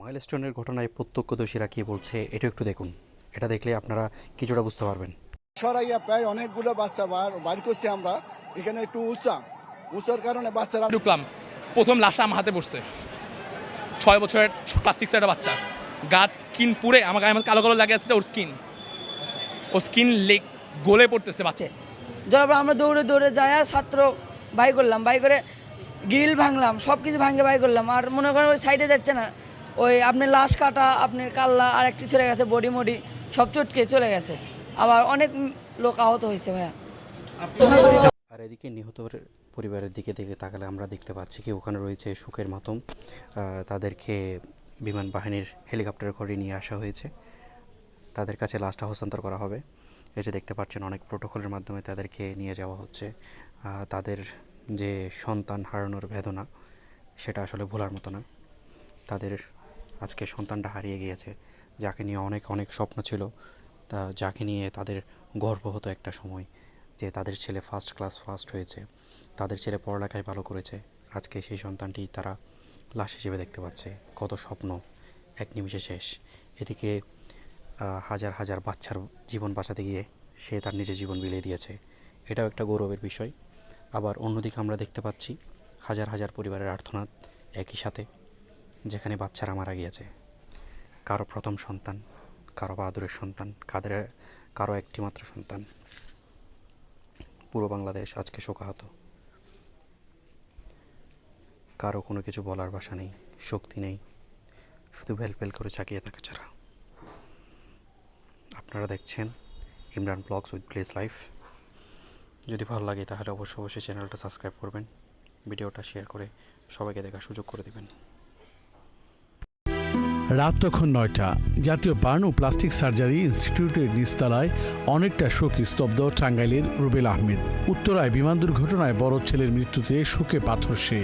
মাইলস্টোনের ঘটনায় প্রত্যক্ষদর্শীরা কি বলছে এটা একটু দেখুন। এটা দেখলে আপনারা কিছুটা বুঝতে পারবেন। সরাইয়া প্রায় অনেকগুলো বাচ্চা বাড়ি করছি আমরা, এখানে একটু উঁচার কারণে বাচ্চারা ঢুকলাম, প্রথম লাশটা আমার হাতে পড়ছে। 6 বছরের ক্লাস 6 একটা বাচ্চা, গা স্কিন পুরে আমার গায়ে কালো কালো লাগে আছে, ওর স্কিন লেগ গলে পড়তেছে বাচ্চা। তারপর আমরা দৌড়ে দৌড়ে যাই ছাত্র বাই করলাম, বাই করে গ্রিল ভাঙলাম, সব কিছু ভাঙে বাই করলাম। আর মনে করেন ওই সাইডে যাচ্ছে না, ওই আপনার লাশ কাটা, আপনার কাল্লা আর একটি চলে গেছে, বডি মডি সব চটকে চলে গেছে। আবার অনেক লোক আহত হয়েছে ভাইয়া। আর এদিকে নিহতদের পরিবারের দিকে তাকালে আমরা দেখতে পাচ্ছি কি ওখানে রয়েছে সুখের মাতম। তাদেরকে বিমান বাহিনীর হেলিকপ্টারে করে নিয়ে আসা হয়েছে, তাদের কাছে লাশটা হস্তান্তর করা হবে। এই যে দেখতে পাচ্ছেন অনেক প্রোটোকলের মাধ্যমে তাদেরকে নিয়ে যাওয়া হচ্ছে। তাদের যে সন্তান হারানোর বেদনা সেটা আসলে ভোলার মতো না। তাদের আজকে সন্তানটা হারিয়ে গিয়েছে, যাকে নিয়ে অনেক অনেক স্বপ্ন ছিল, যাকে নিয়ে তাদের গর্ব হতো একটা সময় যে তাদের ছেলে ফার্স্ট ক্লাস ফার্স্ট হয়েছে, তাদের ছেলে পড়ালেখায় ভালো করেছে। আজকে সেই সন্তানটি তারা লাশ হিসেবে দেখতে পাচ্ছে। কত স্বপ্ন এক নিমিষে শেষ। এদিকে হাজার হাজার বাচ্চার জীবন বাঁচাতে গিয়ে সে তার নিজের জীবন বিলিয়ে দিয়েছে, এটাও একটা গৌরবের বিষয়। আবার অন্যদিকে আমরা দেখতে পাচ্ছি হাজার হাজার পরিবারের আর্তনাদ একই সাথে, যেখানে বাচ্চারা মারা গিয়েছে। কারো প্রথম সন্তান, কারো বাহাদুরের সন্তান, কারো একটিমাত্র সন্তান। পুরো বাংলাদেশ আজকে শোকাহত। কারো কোনো কিছু বলার ভাষা নেই, শক্তি নেই, শুধু ভেলভেল করে চাকিয়ে থাকা ছাড়া। আপনারা দেখছেন Imran blogs with place life. যদি ভালো লাগে তাহলে অবশ্যই চ্যানেলটা সাবস্ক্রাইব করবেন, ভিডিওটা শেয়ার করে সবাইকে দেখার সুযোগ করে দেবেন। রাত তখন 9টা। জাতীয় বার্ন ও প্লাস্টিক সার্জারি ইনস্টিটিউটের নিচতলায় অনেকটা শোকে স্তব্ধ টাঙ্গাইলের রুবেল আহমেদ। উত্তরায় বিমান দুর্ঘটনায় বড় ছেলের মৃত্যুতে শোকে পাথর সে।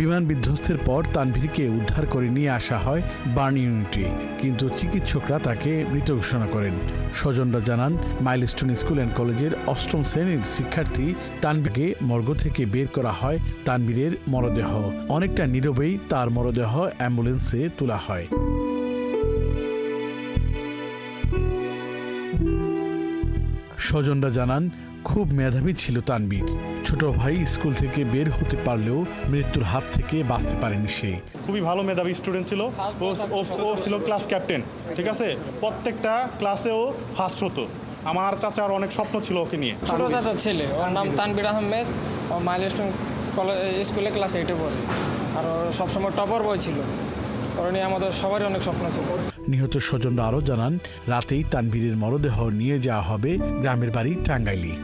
বিমান বিধ্বস্তের পর তানভীরকে উদ্ধার করে নিয়ে আসা হয় বার্ন ইউনিটে, কিন্তু চিকিৎসকরা তাকে মৃত ঘোষণা করেন। স্বজনরা জানান, মাইলস্টোন স্কুল অ্যান্ড কলেজের 8ম শ্রেণীর শিক্ষার্থী তানভীরকে মর্গ থেকে বের করা হয় তানভীরের মরদেহ। অনেকটা নীরবেই তার মরদেহ অ্যাম্বুলেন্সে তোলা হয়। স্বজনরা জানান, খুব মেধাবী ছিল তানভীর। ছোট ভাই স্কুল থেকে বের হতে পারলেও মৃত্যুর হাত থেকে বাঁচতে পারেনি সে। খুবই ভালো মেধাবী স্টুডেন্ট ছিল, ও ছিল ক্লাস ক্যাপ্টেন, ঠিক আছে। প্রত্যেকটা ক্লাসেও ফার্স্ট হতো। আমার চাচার অনেক স্বপ্ন ছিল ওকে নিয়ে। ছোট চাচার ছেলে, ওর নাম তানভীর আহমেদ, ও মাইলস্টোন স্কুলে ক্লাস 8-এ পড়ে, আর ও সবসময় টপার বয় ছিল। ওর নিয়ে আমাদের সবারই অনেক স্বপ্ন ছিল। নিহত স্বজনরা আরও জানান, রাতেই তানভীরের মরদেহ নিয়ে যাওয়া হবে গ্রামের বাড়ি টাঙ্গাইলে।